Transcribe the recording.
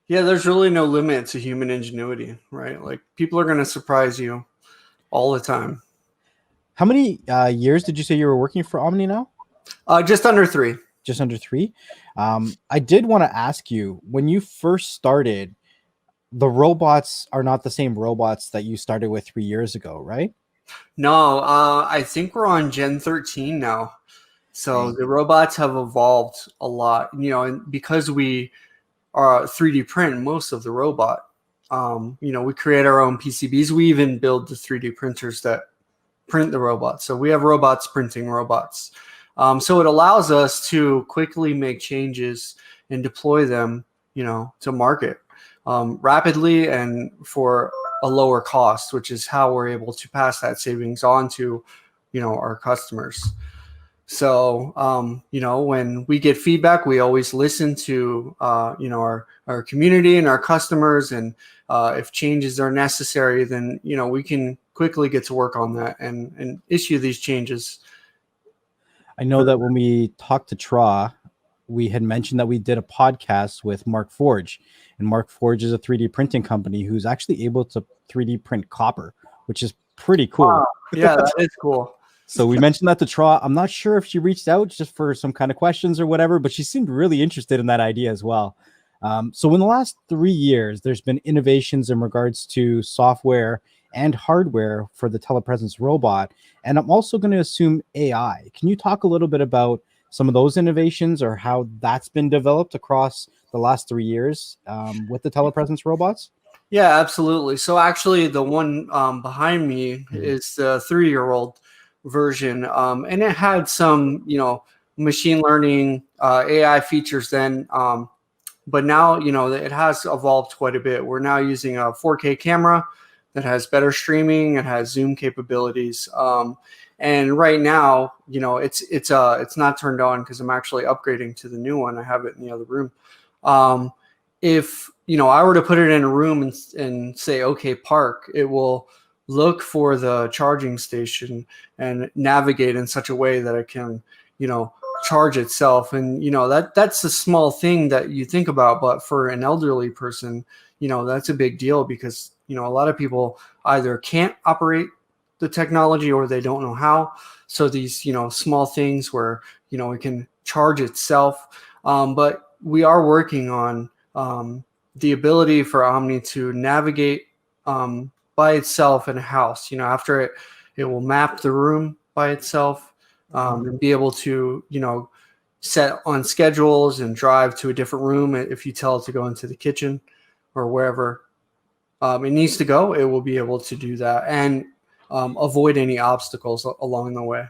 Yeah, there's really no limit to human ingenuity, right? Like people are going to surprise you all the time. How many years did you say you were working for Omni now? Just under 3. Just under 3. I did want to ask you, when you first started, the robots are not the same robots that you started with 3 years ago, right? No, I think we're on Gen 13 now. So Dang. the robots have evolved a lot, and because we are 3D print most of the robot, we create our own PCBs. We even build the 3D printers that print the robots. So we have robots printing robots. So it allows us to quickly make changes and deploy them, to market rapidly and for a lower cost, which is how we're able to pass that savings on to, our customers. So, when we get feedback, we always listen to, our community and our customers. And if changes are necessary, then, we can quickly get to work on that and issue these changes. I know that when we talked to Tra, we had mentioned that we did a podcast with Mark Forge, and Mark Forge is a 3D printing company who's actually able to 3D print copper, which is pretty cool. Wow. Yeah, that is cool. So we mentioned that to Tra. I'm not sure if she reached out just for some kind of questions or whatever, but she seemed really interested in that idea as well. So in the last 3 years, there's been innovations in regards to software and hardware for the telepresence robot. And I'm also going to assume AI. Can you talk a little bit about some of those innovations or how that's been developed across the last 3 years with the telepresence robots? Yeah, absolutely. So actually, the one behind me is the 3-year-old version, and it had some, machine learning AI features then. But now, it has evolved quite a bit. We're now using a 4K camera that has better streaming. It has zoom capabilities. And right now, it's not turned on because I'm actually upgrading to the new one. I have it in the other room. If I were to put it in a room and say, okay, park, it will look for the charging station and navigate in such a way that it can, charge itself. And, that's a small thing that you think about, but for an elderly person, that's a big deal because, a lot of people either can't operate the technology or they don't know how. So these, small things where, it can charge itself. But we are working on, the ability for Omni to navigate by itself in a house. After it will map the room by itself and be able to, set on schedules and drive to a different room. If you tell it to go into the kitchen or wherever it needs to go, it will be able to do that and avoid any obstacles along the way.